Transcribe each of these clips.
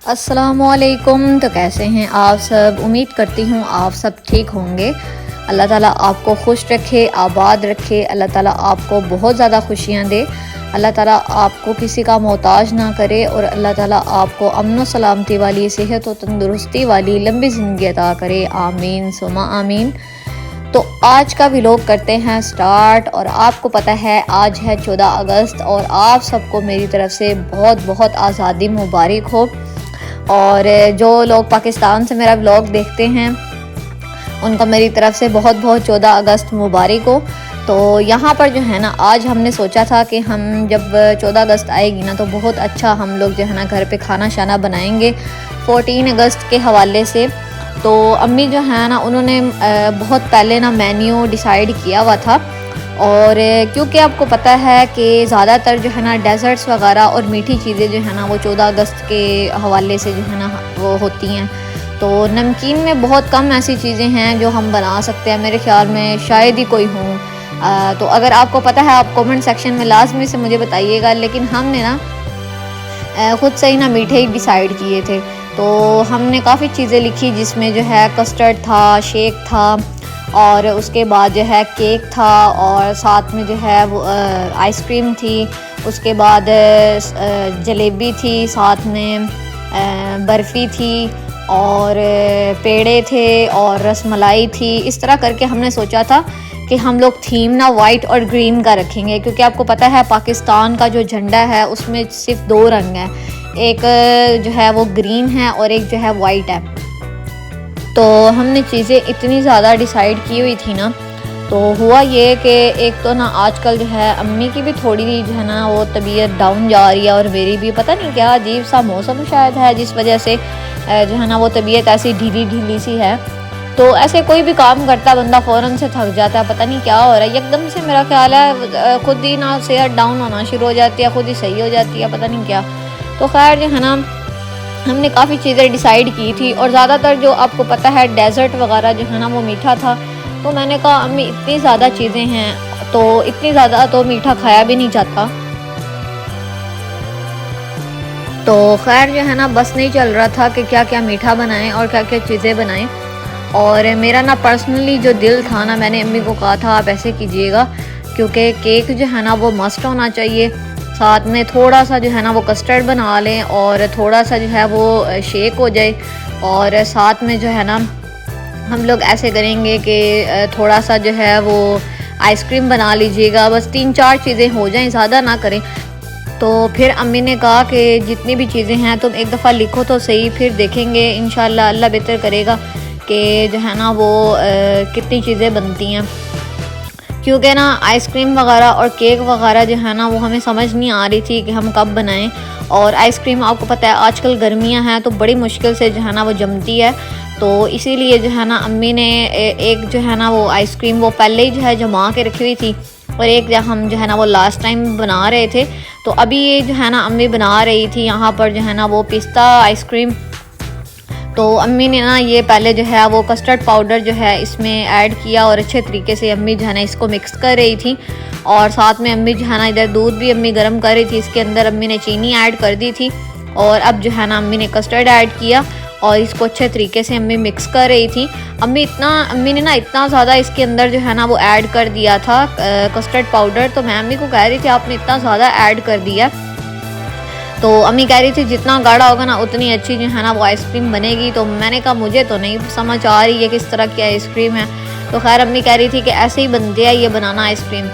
अस्सलामुअलैकुम। तो कैसे हैं आप सब? उम्मीद करती हूँ आप सब ठीक होंगे। अल्लाह ताला आपको खुश रखे, आबाद रखे। अल्लाह ताला आपको बहुत ज़्यादा खुशियाँ दे। अल्लाह ताला आपको किसी का मोहताज ना करे और अल्लाह ताला आपको अमन व सलामती वाली, सेहत व तंदुरुस्ती वाली लंबी ज़िंदगी अता करे। आमीन सुमा आमीन। तो आज का व्लॉग करते हैं स्टार्ट। और आपको पता है आज है 14 अगस्त और आप सबको मेरी तरफ से बहुत बहुत आज़ादी मुबारक हो। और जो लोग पाकिस्तान से मेरा व्लॉग देखते हैं उनका मेरी तरफ से बहुत बहुत 14 अगस्त मुबारक हो। तो यहाँ पर जो है ना, आज हमने सोचा था कि हम जब 14 अगस्त आएगी ना तो बहुत अच्छा हम लोग जो है ना घर पे खाना शाना बनाएंगे 14 अगस्त के हवाले से। तो अम्मी जो है ना उन्होंने बहुत पहले ना मेन्यू डिसाइड किया हुआ था। और क्योंकि आपको पता है कि ज़्यादातर जो है ना डेज़र्ट्स वगैरह और मीठी चीज़ें जो है ना वो 14 अगस्त के हवाले से जो है ना वो होती हैं। तो नमकीन में बहुत कम ऐसी चीज़ें हैं जो हम बना सकते हैं, मेरे ख्याल में शायद ही कोई हों। तो अगर आपको पता है आप कमेंट सेक्शन में लाजमी से मुझे बताइएगा। लेकिन हमने ना ख़ुद से ही ना मीठे ही डिसाइड किए थे। तो हमने काफ़ी चीज़ें लिखी जिसमें जो है कस्टर्ड था, शेक था और उसके बाद जो है केक था और साथ में जो है वो आइसक्रीम थी। उसके बाद जलेबी थी, साथ में बर्फ़ी थी और पेड़े थे और रसमलाई थी। इस तरह करके हमने सोचा था कि हम लोग थीम ना वाइट और ग्रीन का रखेंगे, क्योंकि आपको पता है पाकिस्तान का जो झंडा है उसमें सिर्फ 2 रंग हैं, एक जो है वो ग्रीन है और एक जो है वाइट है। तो हमने चीज़ें इतनी ज़्यादा डिसाइड की हुई थी ना, तो हुआ ये कि एक तो ना आजकल जो है अम्मी की भी थोड़ी जो है ना वो तबीयत डाउन जा रही है और मेरी भी पता नहीं क्या अजीब सा मौसम शायद है जिस वजह से जो है ना वो तबीयत ऐसी ढीली ढीली सी है। तो ऐसे कोई भी काम करता बंदा फ़ौरन से थक जाता है, पता नहीं क्या हो रहा है एकदम से। मेरा ख्याल है खुद ही ना सेहत डाउन होना शुरू हो जाती है, खुद ही सही हो जाती है, पता नहीं क्या। तो खैर जो है ना हमने काफ़ी चीज़ें डिसाइड की थी और ज़्यादातर जो आपको पता है डेज़र्ट वगैरह जो है ना वो मीठा था। तो मैंने कहा अम्मी इतनी ज़्यादा चीज़ें हैं तो इतनी ज़्यादा तो मीठा खाया भी नहीं जाता। तो खैर जो है ना बस नहीं चल रहा था कि क्या क्या मीठा बनाएं और क्या क्या चीज़ें बनाएं। और मेरा ना पर्सनली जो दिल था ना, मैंने अम्मी को कहा था आप ऐसे कीजिएगा क्योंकि केक जो है ना वो मस्ट होना चाहिए, साथ में थोड़ा सा जो है ना वो कस्टर्ड बना लें और थोड़ा सा जो है वो शेक हो जाए। और साथ में जो है ना हम लोग ऐसे करेंगे कि थोड़ा सा जो है वो आइसक्रीम बना लीजिएगा। बस 3-4 चीज़ें हो जाएं, ज़्यादा ना करें। तो फिर अम्मी ने कहा कि जितनी भी चीज़ें हैं तुम एक दफ़ा लिखो तो सही, फिर देखेंगे इंशाल्लाह अल्लाह बेहतर करेगा कि जो है ना वो कितनी चीज़ें बनती हैं। क्योंकि ना आइसक्रीम वगैरह और केक वगैरह जो है ना वो हमें समझ नहीं आ रही थी कि हम कब बनाएं। और आइसक्रीम आपको पता है आजकल गर्मियां हैं तो बड़ी मुश्किल से जो है ना वो जमती है। तो इसीलिए जो है ना अम्मी ने एक जो है ना वो आइसक्रीम वो पहले ही जो है जमा के रखी हुई थी और एक हम जो है ना वो लास्ट टाइम बना रहे थे। तो अभी ये जो है ना अम्मी बना रही थी यहाँ पर जो है ना वो पिस्ता आइसक्रीम। तो अम्मी ने ना ये पहले जो है वो कस्टर्ड पाउडर जो है इसमें ऐड किया और अच्छे तरीके से अम्मी जो है ना इसको मिक्स कर रही थी। और साथ में अम्मी जो है ना इधर दूध भी अम्मी गर्म कर रही थी, इसके अंदर अम्मी ने चीनी ऐड कर दी थी। और अब जो है ना अम्मी ने कस्टर्ड ऐड किया और इसको अच्छे तरीके से अम्मी मिक्स कर रही थी। अम्मी ने ना इतना ज़्यादा इसके अंदर जो है ना वो ऐड कर दिया था कस्टर्ड पाउडर। तो मैं अम्मी को कह रही थी आपने इतना ज़्यादा ऐड कर दिया। तो अम्मी कह रही थी जितना गाढ़ा होगा ना उतनी अच्छी जो है ना वो आइसक्रीम बनेगी। तो मैंने कहा मुझे तो नहीं समझ आ रही है किस तरह की आइसक्रीम है। तो खैर अम्मी कह रही थी कि ऐसे ही बनती है ये बनाना आइसक्रीम।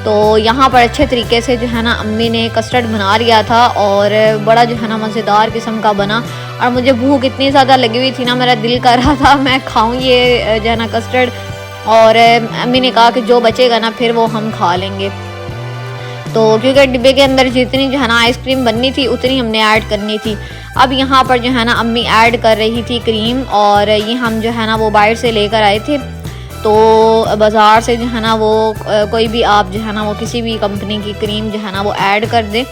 तो यहाँ पर अच्छे तरीके से जो है ना अम्मी ने कस्टर्ड बना लिया था और बड़ा जो है ना मज़ेदार किस्म का बना। और मुझे भूख इतनी ज़्यादा लगी हुई थी ना, मेरा दिल कर रहा था मैं खाऊँ ये जो है ना कस्टर्ड। और अम्मी ने कहा कि जो बचेगा ना फिर वो हम खा लेंगे। तो क्योंकि डिब्बे के अंदर जितनी जो है ना आइसक्रीम बननी थी उतनी हमने ऐड करनी थी। अब यहाँ पर जो है ना अम्मी ऐड कर रही थी क्रीम और ये हम जो है ना वो बाहर से लेकर आए थे। तो बाज़ार से जो है ना वो कोई भी आप जो है ना वो किसी भी कंपनी की क्रीम जो है ना वो ऐड कर दें।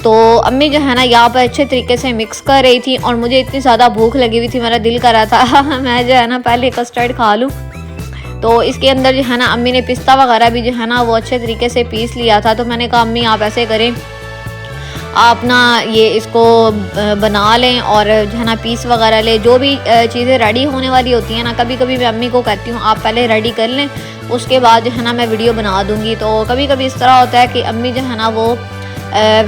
तो अम्मी जो है ना यहाँ पर अच्छे तरीके से मिक्स कर रही थी और मुझे इतनी ज़्यादा भूख लगी हुई थी, मेरा दिल कर रहा था मैं जो है ना पहले कस्टर्ड खा लूँ। तो इसके अंदर जो है ना अम्मी ने पिस्ता वगैरह भी जो है ना वो अच्छे तरीके से पीस लिया था। तो मैंने कहा अम्मी आप ऐसे करें आप ना ये इसको बना लें और जो है ना पीस वगैरह लें, जो भी चीज़ें रेडी होने वाली होती हैं ना, कभी कभी मैं अम्मी को कहती हूँ आप पहले रेडी कर लें, उसके बाद जो है ना मैं वीडियो बना दूँगी। तो कभी कभी इस तरह होता है कि अम्मी जो है ना वो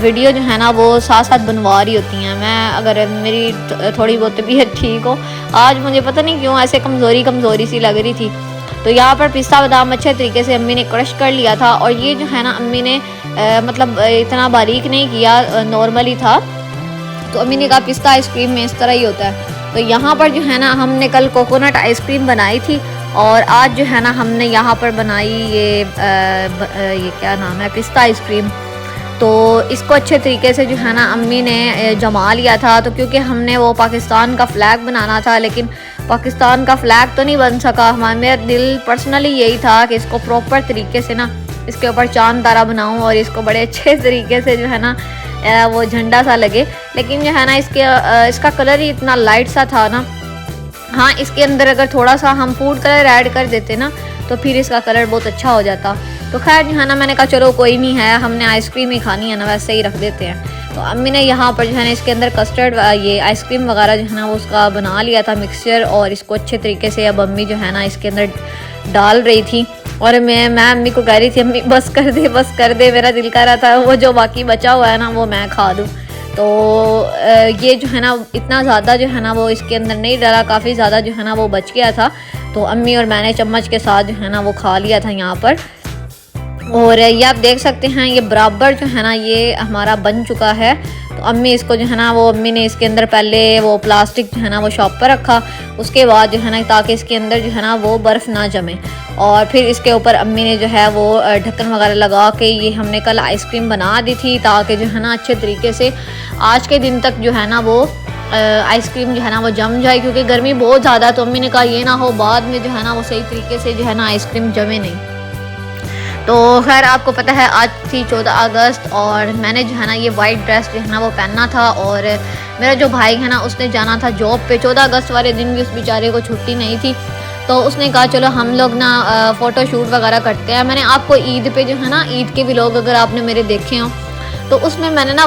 वीडियो जो है ना वो साथ साथ बनवा रही होती हैं। मैं अगर मेरी थोड़ी बहुत तबीयत ठीक हो, आज मुझे पता नहीं क्यों ऐसे कमज़ोरी सी लग रही थी। तो यहाँ पर पिस्ता बादाम अच्छे तरीके से अम्मी ने क्रश कर लिया था, और ये जो है ना अम्मी ने मतलब इतना बारीक नहीं किया, नॉर्मली था। तो अम्मी ने कहा पिस्ता आइसक्रीम में इस तरह ही होता है। तो यहाँ पर जो है ना हमने कल कोकोनट आइसक्रीम बनाई थी, और आज जो है ना हमने यहाँ पर बनाई ये क्या नाम है, पिस्ता आइसक्रीम। तो इसको अच्छे तरीके से जो है ना अम्मी ने जमा लिया था। तो क्योंकि हमने वो पाकिस्तान का फ्लैग बनाना था, लेकिन पाकिस्तान का फ्लैग तो नहीं बन सका। मेरा दिल पर्सनली यही था कि इसको प्रॉपर तरीके से ना इसके ऊपर चांद तारा बनाऊं और इसको बड़े अच्छे तरीके से जो है ना वो झंडा सा लगे। लेकिन जो है ना इसका कलर ही इतना लाइट सा था ना। हाँ, इसके अंदर अगर थोड़ा सा हम फूड कलर ऐड कर देते ना तो फिर इसका कलर बहुत अच्छा हो जाता। तो खैर जो है ना मैंने कहा चलो कोई नहीं है, हमने आइसक्रीम ही खानी है ना, वैसे ही रख देते हैं। तो अम्मी ने यहाँ पर जो है ना इसके अंदर कस्टर्ड ये आइसक्रीम वगैरह जो है ना वो उसका बना लिया था मिक्सचर, और इसको अच्छे तरीके से अब अम्मी जो है ना इसके अंदर डाल रही थी। और मैं अम्मी को कह रही थी अम्मी बस कर दे, मेरा दिल कर रहा था वो जो बाकी बचा हुआ है ना वो मैं खा दूँ। तो ये जो है ना इतना ज़्यादा जो है ना वो इसके अंदर नहीं डाला, काफ़ी ज़्यादा जो है ना वो बच गया था। तो अम्मी और मैंने चम्मच के साथ जो है ना वो खा लिया था यहाँ पर। और ये आप देख सकते हैं ये बराबर जो है ना ये हमारा बन चुका है। तो अम्मी इसको जो है ना वो अम्मी ने इसके अंदर पहले वो प्लास्टिक जो है ना वो शॉप पर रखा, उसके बाद जो है ना ताकि इसके अंदर जो है ना वो बर्फ़ ना जमे, और फिर इसके ऊपर अम्मी ने जो है वो ढक्कन वगैरह लगा के ये हमने कल आइसक्रीम बना दी थी, ताकि जो है ना अच्छे तरीके से आज के दिन तक जो है ना वो आइसक्रीम जो है ना वो जम जाए। क्योंकि गर्मी बहुत ज़्यादा, तो अम्मी ने कहा ये ना हो बाद में जो है ना वो सही तरीके से जो है ना आइसक्रीम जमे नहीं। तो खैर आपको पता है आज थी 14 अगस्त, और मैंने जो है ना ये वाइट ड्रेस जो है ना वो पहनना था, और मेरा जो भाई है ना उसने जाना था जॉब पे। 14 अगस्त वाले दिन भी उस बेचारे को छुट्टी नहीं थी, तो उसने कहा चलो हम लोग ना फ़ोटो शूट वगैरह करते हैं। मैंने आपको ईद पे जो है ना ईद के व्लॉग अगर आपने मेरे देखे हों तो उसमें मैंने ना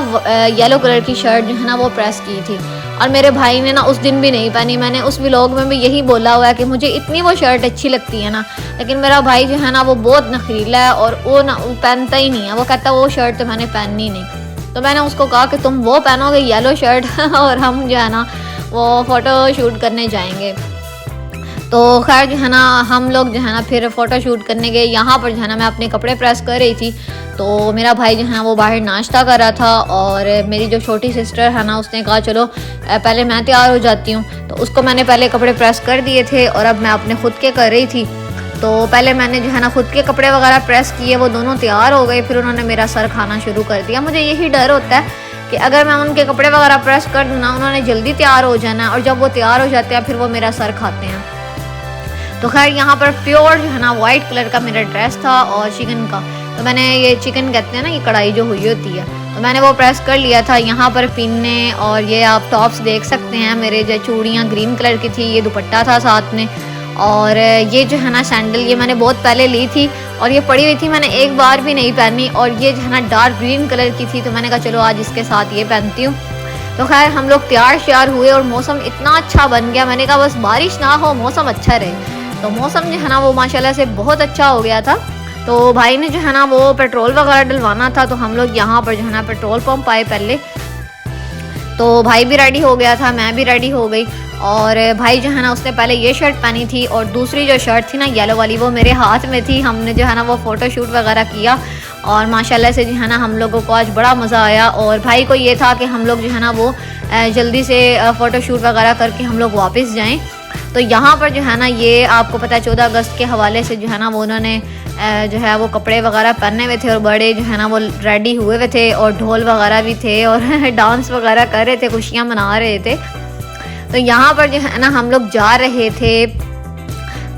येलो कलर की शर्ट जो है ना वो प्रेस की थी, और मेरे भाई ने ना उस दिन भी नहीं पहनी। मैंने उस व्लॉग में भी यही बोला हुआ है कि मुझे इतनी वो शर्ट अच्छी लगती है ना, लेकिन मेरा भाई जो है ना वो बहुत नखरीला है और वो पहनता ही नहीं है। वो कहता वो शर्ट तो मैंने पहननी नहीं। तो मैंने उसको कहा कि तुम वो पहनोगे येलो शर्ट और हम जो है ना वो फ़ोटो शूट करने जाएंगे। तो खैर जो है ना हम लोग जो है ना फिर फ़ोटो शूट करने गए। यहाँ पर जो है ना मैं अपने कपड़े प्रेस कर रही थी, तो मेरा भाई जो है ना वो बाहर नाश्ता कर रहा था, और मेरी जो छोटी सिस्टर है ना उसने कहा चलो पहले मैं तैयार हो जाती हूँ। तो उसको मैंने पहले कपड़े प्रेस कर दिए थे, और अब मैं अपने खुद के कर रही थी। तो पहले मैंने जो है ना खुद के कपड़े वगैरह प्रेस किए, वो दोनों तैयार हो गए, फिर उन्होंने मेरा सर खाना शुरू कर दिया। मुझे यही डर होता है कि अगर मैं उनके कपड़े वगैरह प्रेस कर दूँ ना, उन्होंने जल्दी तैयार हो जाना है, और जब वो तैयार हो जाते हैं फिर वो मेरा सर खाते हैं। तो खैर यहाँ पर प्योर जो है ना वाइट कलर का मेरा ड्रेस था और चिकन का, तो मैंने ये चिकन कहते हैं ना ये कढ़ाई जो हुई होती है, तो मैंने वो प्रेस कर लिया था। यहाँ पर पिन्ने और ये आप टॉप्स देख सकते हैं, मेरे जो चूड़ियाँ ग्रीन कलर की थी, ये दुपट्टा था साथ में, और ये जो है ना सैंडल ये मैंने बहुत पहले ली थी और ये पड़ी हुई थी, मैंने एक बार भी नहीं पहनी, और ये जो है ना डार्क ग्रीन कलर की थी, तो मैंने कहा चलो आज इसके साथ ये पहनती हूँ। तो खैर हम लोग तैयार श्यार हुए और मौसम इतना अच्छा बन गया, मैंने कहा बस बारिश ना हो मौसम अच्छा रहे। तो मौसम जो है ना वो माशाल्लाह से बहुत अच्छा हो गया था। तो भाई ने जो है ना वो पेट्रोल वगैरह डलवाना था, तो हम लोग यहाँ पर जो है ना पेट्रोल पंप आए पहले। तो भाई भी रेडी हो गया था, मैं भी रेडी हो गई, और भाई जो है ना उसने पहले ये शर्ट पहनी थी, और दूसरी जो शर्ट थी ना येलो वाली वो मेरे हाथ में थी। हमने जो है ना वो फ़ोटो शूट वगैरह किया, और माशाल्लाह से जो है ना हम लोगों को आज बड़ा मज़ा आया। और भाई को ये था कि हम लोग जो है ना वो जल्दी से फ़ोटो शूट वगैरह करके हम लोग वापस जाएँ। तो यहाँ पर जो है ना ये आपको पता है 14 अगस्त के हवाले से जो है ना वो उन्होंने जो है वो कपड़े वगैरह पहने हुए थे, और बड़े जो है ना वो रेडी हुए हुए थे, और ढोल वगैरह भी थे, और डांस वगैरह कर रहे थे, खुशियाँ मना रहे थे। तो यहाँ पर जो है ना हम लोग जा रहे थे,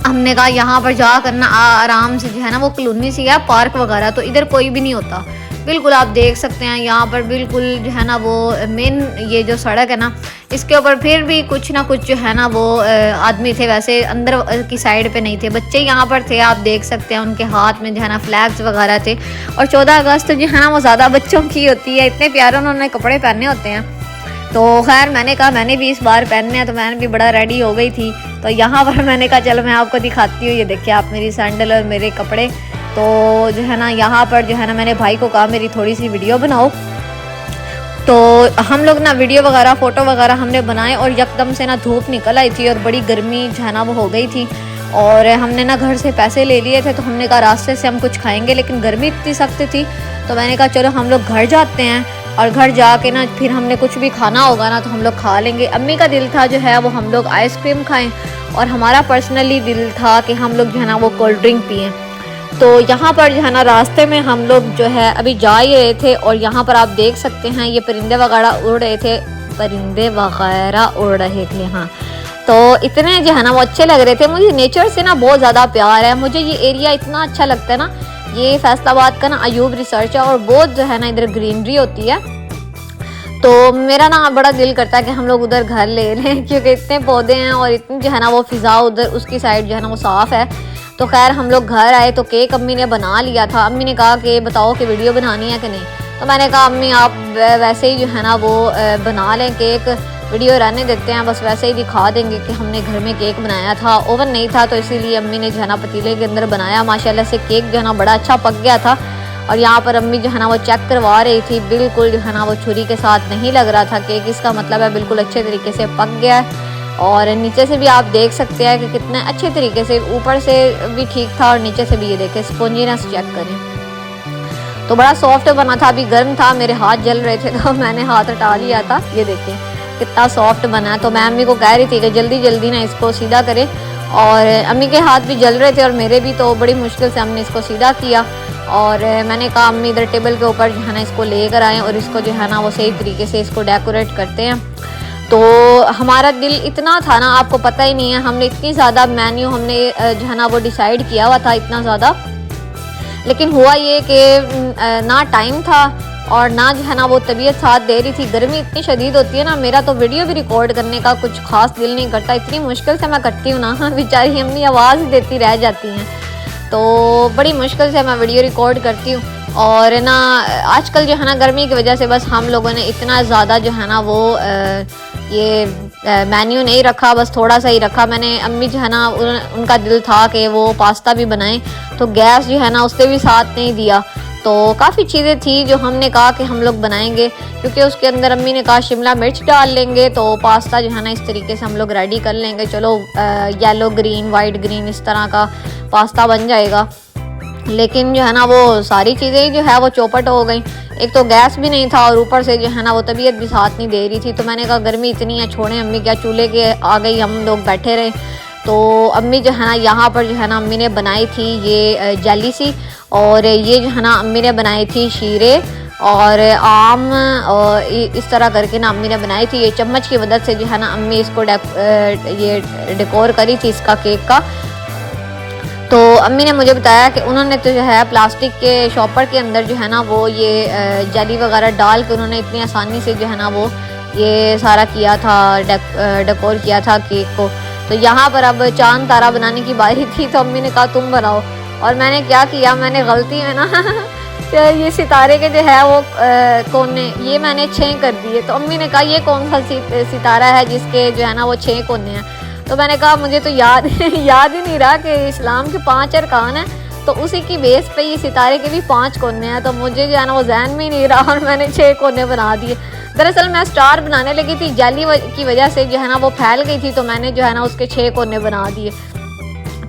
हमने कहा यहाँ पर जा करना आराम से जो है ना वो कॉलोनी से या पार्क वगैरह, तो इधर कोई भी नहीं होता बिल्कुल। आप देख सकते हैं यहाँ पर बिल्कुल जो है ना वो मेन ये जो सड़क है ना इसके ऊपर फिर भी कुछ ना कुछ जो है ना वो आदमी थे, वैसे अंदर की साइड पे नहीं थे, बच्चे यहाँ पर थे, आप देख सकते हैं उनके हाथ में जो है ना फ्लैग्स वगैरह थे। और 14 अगस्त जो है ना वो ज़्यादा बच्चों की होती है, इतने प्यारे उन्होंने कपड़े पहने होते हैं। तो खैर मैंने कहा मैंने भी इस बार पहनने हैं, तो मैंने भी बड़ा रेडी हो गई थी। तो यहाँ पर मैंने कहा चलो मैं आपको दिखाती हूँ, ये देखिए आप मेरी सैंडल और मेरे कपड़े। तो जो है ना यहाँ पर जो है ना मैंने भाई को कहा मेरी थोड़ी सी वीडियो बनाओ। तो हम लोग ना वीडियो वगैरह फ़ोटो वगैरह हमने बनाए, और यकदम से ना धूप निकल आई थी और बड़ी गर्मी जो है ना वो हो गई थी। और हमने ना घर से पैसे ले लिए थे, तो हमने कहा रास्ते से हम कुछ खाएंगे, लेकिन गर्मी इतनी सख्त थी तो मैंने कहा चलो हम लोग घर जाते हैं, और घर जाके ना फिर हमने कुछ भी खाना होगा ना तो हम लोग खा लेंगे। अम्मी का दिल था जो है वो हम लोग आइसक्रीम खाएं, और हमारा पर्सनली दिल था कि हम लोग जो है ना वो कोल्ड ड्रिंक पिएँ। तो यहाँ पर जो है ना रास्ते में हम लोग जो है अभी जा ही रहे थे, और यहाँ पर आप देख सकते हैं ये परिंदे वगैरह उड़ रहे थे, हाँ। तो इतने जो है ना वो अच्छे लग रहे थे। मुझे नेचर से ना बहुत ज़्यादा प्यार है, मुझे ये एरिया इतना अच्छा लगता है ना। ये फैसलाबाद का ना अयूब रिसर्च है, और बहुत जो है ना इधर ग्रीनरी होती है। तो मेरा ना बड़ा दिल करता है कि हम लोग उधर घर ले लें, क्योंकि इतने पौधे हैं और इतनी जो है ना वो फ़िज़ा उधर उसकी साइड जो है ना वो साफ़ है। तो खैर हम लोग घर आए तो केक अम्मी ने बना लिया था। अम्मी ने कहा कि बताओ कि वीडियो बनानी है कि नहीं, तो मैंने कहा अम्मी आप वैसे ही जो है ना वो बना लें केक, वीडियो रहने देते हैं, बस वैसे ही दिखा देंगे कि हमने घर में केक बनाया था। ओवन नहीं था तो इसीलिए अम्मी ने जो है ना पतीले के अंदर बनाया। माशाल्लाह से केक जो है ना बड़ा अच्छा पक गया था। और यहाँ पर अम्मी जो है ना वो चेक करवा रही थी, बिल्कुल जो है ना वो छुरी के साथ नहीं लग रहा था केक, इसका मतलब है बिल्कुल अच्छे तरीके से पक गया है। और नीचे से भी आप देख सकते हैं कि कितने अच्छे तरीके से, ऊपर से भी ठीक था और नीचे से भी ये देखें स्पॉन्जीनेस चेक करें तो बड़ा सॉफ्ट बना था। अभी गर्म था, मेरे हाथ जल रहे थे तो मैंने हाथ हटा लिया था। ये देखें कितना सॉफ्ट बना है। तो मैं अम्मी को कह रही थी कि जल्दी जल्दी ना इसको सीधा करें, और अम्मी के हाथ भी जल रहे थे और मेरे भी, तो बड़ी मुश्किल से हमने इसको सीधा किया। और मैंने कहा अम्मी इधर टेबल के ऊपर जो है ना इसको लेकर आएँ और इसको जो है ना वो सही तरीके से इसको डेकोरेट करते हैं। तो हमारा दिल इतना था ना, आपको पता ही नहीं है, हमने इतनी ज़्यादा मेन्यू हमने जो है ना वो डिसाइड किया हुआ था इतना ज़्यादा, लेकिन हुआ ये कि ना टाइम था और ना जो है ना वो तबीयत साथ दे रही थी। गर्मी इतनी शदीद होती है ना, मेरा तो वीडियो भी रिकॉर्ड करने का कुछ खास दिल नहीं करता, इतनी मुश्किल से मैं करती हूँ ना, बेचारी अम्मी आवाज़ देती रह जाती हैं, तो बड़ी मुश्किल से मैं वीडियो रिकॉर्ड करती हूँ। और ना आजकल जो है ना गर्मी की वजह से बस हम लोगों ने इतना ज़्यादा जो है ना वो ये मेन्यू नहीं रखा, बस थोड़ा सा ही रखा मैंने। अम्मी जो है ना उनका दिल था कि वो पास्ता भी बनाएं, तो गैस जो है ना उससे भी साथ नहीं दिया। तो काफ़ी चीज़ें थी जो हमने कहा कि हम लोग बनाएंगे, क्योंकि उसके अंदर अम्मी ने कहा शिमला मिर्च डाल लेंगे तो पास्ता जो है ना इस तरीके से हम लोग रेडी कर लेंगे, चलो येलो ग्रीन वाइट ग्रीन इस तरह का पास्ता बन जाएगा। लेकिन जो है ना वो सारी चीज़ें जो है वो चौपट हो गई, एक तो गैस भी नहीं था और ऊपर से जो है ना वो तबीयत भी साथ नहीं दे रही थी। तो मैंने कहा गर्मी इतनी है, छोड़ें अम्मी क्या, चूल्हे के आ गई, हम लोग बैठे रहे। तो अम्मी जो है ना यहाँ पर जो है ना अम्मी ने बनाई थी ये जेली सी, और ये जो है ना अम्मी ने बनाई थी शीरे और आम, और इस तरह करके ना अम्मी ने बनाई थी। ये चम्मच की मदद से जो है ना अम्मी इसको ये डेकोर करी थी इसका केक का। तो अम्मी ने मुझे बताया कि उन्होंने तो जो है प्लास्टिक के शॉपर के अंदर जो है ना वो ये जेली वगैरह डाल के उन्होंने इतनी आसानी से जो है ना वो ये सारा किया था, डेकोर किया था केक को। तो यहाँ पर अब चांद तारा बनाने की बारी थी, तो अम्मी ने कहा तुम बनाओ, और मैंने क्या किया, मैंने गलती में ना ये सितारे के जो है वो कोने ये मैंने 6 कर दिए। तो अम्मी ने कहा ये कौन सा सितारा है जिसके जो है ना वो 6 कोने हैं। तो मैंने कहा मुझे तो याद ही नहीं रहा कि इस्लाम के 5 अरकान हैं, तो उसी की बेस पे ये सितारे के भी 5 कोने हैं, तो मुझे जो है ना वो जहन में ही नहीं रहा और मैंने 6 कोने बना दिए। दरअसल मैं स्टार बनाने लगी थी, जाली की वजह से जो है ना वो फैल गई थी, तो मैंने जो है ना उसके 6 कोने बना दिए।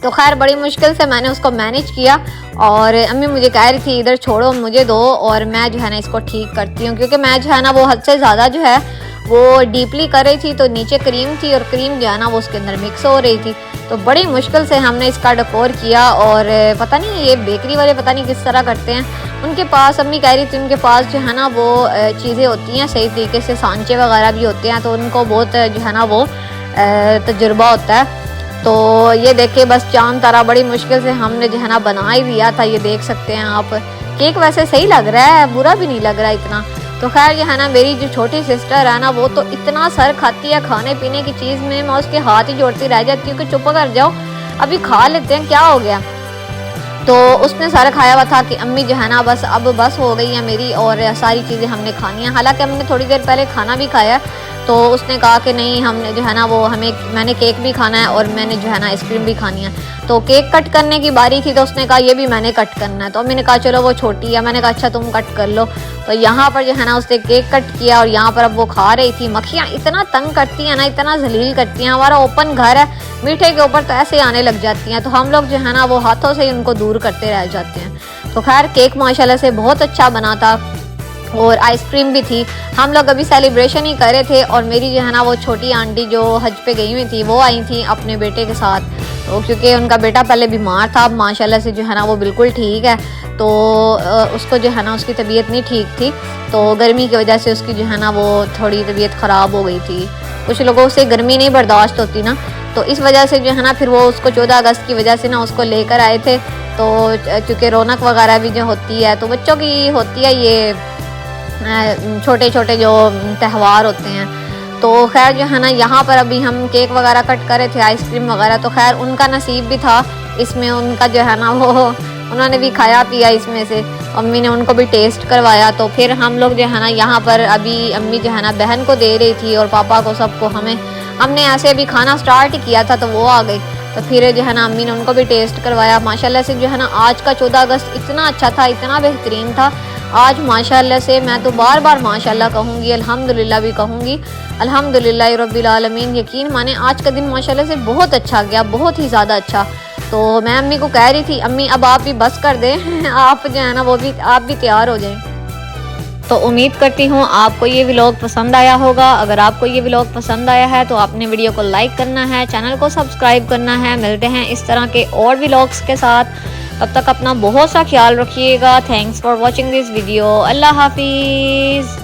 तो खैर बड़ी मुश्किल से मैंने उसको मैनेज किया, और अम्मी मुझे कह रही थी इधर छोड़ो मुझे दो और मैं जो है ना इसको ठीक करती हूँ, क्योंकि मैं जो है ना वो हद से ज़्यादा जो है वो डीपली कर रही थी, तो नीचे क्रीम थी और क्रीम जो है ना वो उसके अंदर मिक्स हो रही थी। तो बड़ी मुश्किल से हमने इसका डेकोर किया, और पता नहीं ये बेकरी वाले पता नहीं किस तरह करते हैं, उनके पास अम्मी कह रही थी उनके पास जो है ना वो चीज़ें होती हैं सही तरीके से, सांचे वगैरह भी होते हैं, तो उनको बहुत जो है ना वो तजुर्बा होता है। तो ये देखिए बस चांद तारा बड़ी मुश्किल से हमने जो है ना बना ही दिया था, ये देख सकते हैं आप। केक वैसे सही लग रहा है, बुरा भी नहीं लग रहा इतना। तो खैर जो है ना मेरी जो छोटी सिस्टर है ना वो तो इतना सर खाती है खाने पीने की चीज़ में, मैं उसके हाथ ही जोड़ती रह जाती हूँ कि चुप कर जाओ अभी खा लेते हैं, क्या हो गया। तो उसने सारा खाया हुआ था कि अम्मी जो है ना बस अब बस हो गई है मेरी और सारी चीज़ें हमने खानी है। हालांकि हमने थोड़ी देर पहले खाना भी खाया, तो उसने कहा कि नहीं हमने जो है ना वो मैंने केक भी खाना है और मैंने जो है ना आइसक्रीम भी खानी है। तो केक कट करने की बारी थी तो उसने कहा ये भी मैंने कट करना है। तो मैंने कहा चलो वो छोटी है, मैंने कहा अच्छा तुम कट कर लो। तो यहाँ पर जो है ना उसने केक कट किया और यहाँ पर अब वो खा रही थी। मक्खियाँ इतना तंग करती हैं ना, इतना जलील करती हैं, हमारा ओपन घर है, मीठे के ऊपर तो ऐसे आने लग जाती हैं, तो हम लोग जो है ना वो हाथों से ही उनको दूर करते रह जाते हैं। तो खैर केक माशाल्लाह से बहुत अच्छा बना था और आइसक्रीम भी थी। हम लोग अभी सेलिब्रेशन ही कर रहे थे और मेरी जो है ना वो छोटी आंटी जो हज पे गई हुई थी वो आई थी अपने बेटे के साथ। तो क्योंकि उनका बेटा पहले बीमार था, अब माशाल्लाह से जो है ना वो बिल्कुल ठीक है। तो उसको जो है ना उसकी तबीयत नहीं ठीक थी, तो गर्मी की वजह से उसकी जो है ना वो थोड़ी तबीयत ख़राब हो गई थी। कुछ लोगों से गर्मी नहीं बर्दाश्त होती ना, तो इस वजह से जो है ना फिर वो उसको 14 अगस्त की वजह से ना उसको लेकर आए थे। तो चूँकि रौनक वगैरह भी जो होती है तो बच्चों की होती है ये छोटे छोटे जो त्यौहार होते हैं। तो खैर जो है ना यहाँ पर अभी हम केक वगैरह कट कर रहे थे, आइसक्रीम वगैरह। तो खैर उनका नसीब भी था इसमें, उनका जो है ना वो उन्होंने भी खाया पिया इसमें से, अम्मी ने उनको भी टेस्ट करवाया। तो फिर हम लोग जो है ना यहाँ पर अभी अम्मी जो है ना बहन को दे रही थी और पापा को, सबको। हमने ऐसे अभी खाना स्टार्ट ही किया था तो वो आ गई, तो फिर जो है ना अम्मी ने उनको भी टेस्ट करवाया। माशाल्लाह से जो है ना आज का 14 अगस्त इतना अच्छा था, इतना बेहतरीन था आज माशाल्लाह से। मैं तो बार बार माशाल्लाह कहूँगी, अल्हम्दुलिल्लाह भी कहूँगी, अल्हम्दुलिल्लाह रब्बिल आलमीन। यकीन माने आज का दिन माशाल्लाह से बहुत अच्छा गया, बहुत ही ज़्यादा अच्छा। तो मैं अम्मी को कह रही थी अम्मी अब आप भी बस कर दें आप जो है ना वो भी आप भी तैयार हो जाएं। तो उम्मीद करती हूँ आपको ये व्लॉग पसंद आया होगा। अगर आपको ये व्लॉग पसंद आया है तो आपने वीडियो को लाइक करना है, चैनल को सब्सक्राइब करना है। मिलते हैं इस तरह के और व्लॉग्स के साथ, तब तक अपना बहुत सा ख्याल रखिएगा। Thanks for watching this video. अल्लाह हाफिज़।